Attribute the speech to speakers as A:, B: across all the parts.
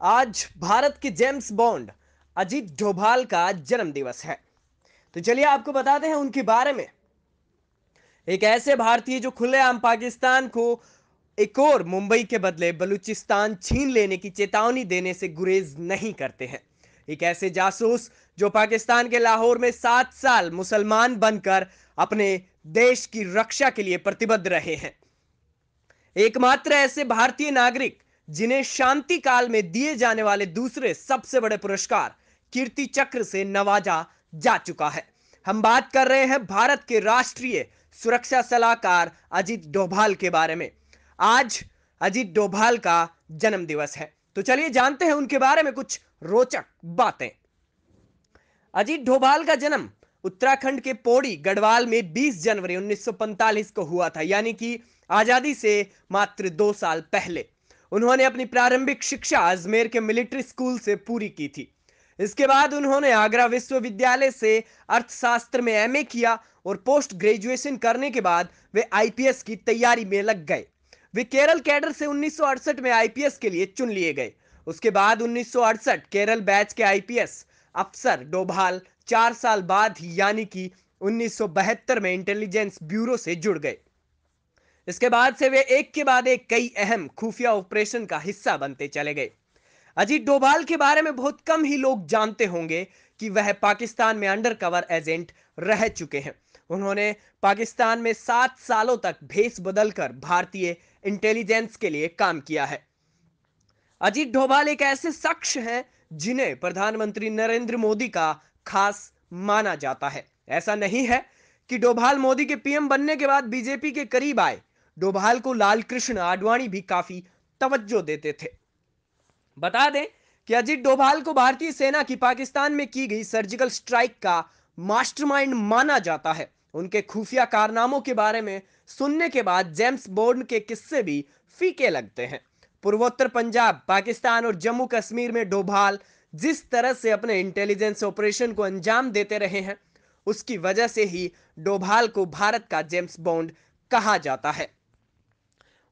A: आज भारत के James bond Ajit Doval का जन्म दिवस है। तो चलिए आपको बताते हैं उनके बारे में। एक ऐसे भारतीय जो खुलेआम पाकिस्तान को एक और मुंबई के बदले बलूचिस्तान छीन लेने की चेतावनी देने से गुरेज नहीं करते हैं। एक ऐसे जासूस जो पाकिस्तान के लाहौर में 7 साल मुसलमान बनकर अपने देश की रक्षा के लिए प्रतिबद्ध रहे हैं। एकमात्र ऐसे भारतीय नागरिक जिन्हें शांति काल में दिए जाने वाले दूसरे सबसे बड़े पुरस्कार कीर्ति चक्र से नवाजा जा चुका है। हम बात कर रहे हैं भारत के राष्ट्रीय सुरक्षा सलाहकार अजीत डोभाल के बारे में। आज अजीत डोभाल का जन्म दिवस है, तो चलिए जानते हैं उनके बारे में कुछ रोचक बातें। अजीत डोभाल का जन्म उत्तराखंड के पौड़ी गढ़वाल में 20 जनवरी 1945 को हुआ था, यानी कि आजादी से मात्र 2 साल पहले। उन्होंने अपनी प्रारंभिक शिक्षा अजमेर के मिलिट्री स्कूल से पूरी की थी। इसके बाद उन्होंने आगरा विश्वविद्यालय से अर्थशास्त्र में एमए किया और पोस्ट ग्रेजुएशन करने के बाद वे आईपीएस की तैयारी में लग गए। वे केरल कैडर से 1968 में आईपीएस के लिए चुन लिए गए। उसके बाद 1968 केरल बैच के आईपीएस अफसर डोभाल 4 साल बाद ही यानी कि 1972 में इंटेलिजेंस ब्यूरो से जुड़ गए। इसके बाद से वे एक के बाद एक कई अहम खुफिया ऑपरेशन का हिस्सा बनते चले गए। अजीत डोभाल के बारे में बहुत कम ही लोग जानते होंगे कि वह पाकिस्तान में अंडर कवर एजेंट रह चुके हैं। उन्होंने पाकिस्तान में 7 सालों तक भेष बदलकर भारतीय इंटेलिजेंस के लिए काम किया है। अजीत डोभाल एक ऐसे शख्स हैं जिन्हें प्रधानमंत्री नरेंद्र मोदी का खास माना जाता है। ऐसा नहीं है कि डोभाल मोदी के पीएम बनने के बाद बीजेपी के करीब आए। डोभाल को लाल कृष्ण आडवाणी भी काफी तवज्जो देते थे। बता दें कि अजीत डोभाल को भारतीय सेना की पाकिस्तान में की गई सर्जिकल स्ट्राइक का मास्टरमाइंड माना जाता है। उनके खुफिया कारनामों के बारे में सुनने के बाद जेम्स बॉन्ड के किस्से भी फीके लगते हैं। पूर्वोत्तर पंजाब, पाकिस्तान और जम्मू कश्मीर में डोभाल जिस तरह से अपने इंटेलिजेंस ऑपरेशन को अंजाम देते रहे हैं, उसकी वजह से ही डोभाल को भारत का जेम्स बॉन्ड कहा जाता है।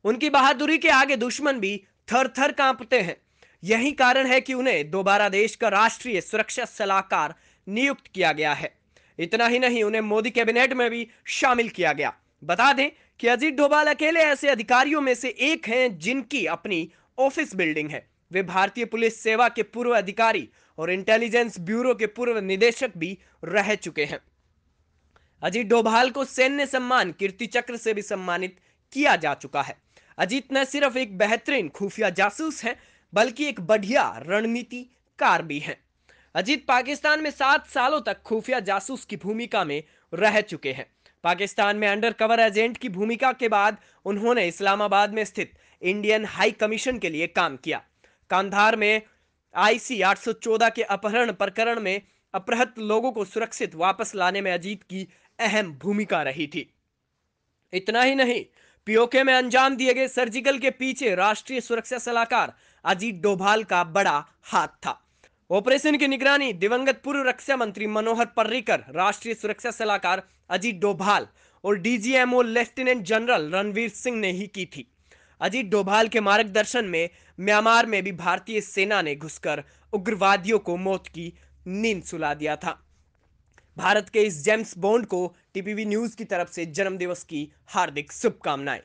A: उनकी बहादुरी के आगे दुश्मन भी थर थर कांपते हैं। यही कारण है कि उन्हें दोबारा देश का राष्ट्रीय सुरक्षा सलाहकार नियुक्त किया गया है। इतना ही नहीं, उन्हें मोदी कैबिनेट में भी शामिल किया गया। बता दें कि अजीत डोभाल अकेले ऐसे अधिकारियों में से एक हैं जिनकी अपनी ऑफिस बिल्डिंग है। वे भारतीय पुलिस सेवा के पूर्व अधिकारी और इंटेलिजेंस ब्यूरो के पूर्व निदेशक भी रह चुके हैं। अजीत डोभाल को सैन्य सम्मान कीर्ति चक्र से भी सम्मानित किया जा चुका है। अजीत न सिर्फ एक बेहतरीन खुफिया जासूस हैं, बल्कि एक बढ़िया रणनीतिकार भी हैं। अजीत पाकिस्तान में 7 सालों तक खुफिया जासूस की भूमिका में रह चुके हैं। पाकिस्तान में अंडर कवर एजेंट की भूमिका के बाद उन्होंने इस्लामाबाद में स्थित इंडियन हाई कमीशन के लिए काम किया। कांधार में आईसी 814 के अपहरण प्रकरण में अपहृत लोगों को सुरक्षित वापस लाने में अजीत की अहम भूमिका रही थी। इतना ही नहीं, पीओके में अंजाम दिए गए सर्जिकल के पीछे राष्ट्रीय सुरक्षा सलाहकार अजीत डोभाल का बड़ा हाथ था। ऑपरेशन की निगरानी दिवंगत पूर्व रक्षा मंत्री मनोहर पर्रिकर, राष्ट्रीय सुरक्षा सलाहकार अजीत डोभाल और DGMO lieutenant general Ranveer Singh ने ही की थी। अजीत डोभाल के मार्गदर्शन में म्यांमार में भी भारतीय सेना ने घुसकर उग्रवादियों को मौत की नींद सुला दिया था। भारत के इस जेम्स बॉन्ड को टीपीवी न्यूज की तरफ से जन्मदिवस की हार्दिक शुभकामनाएं।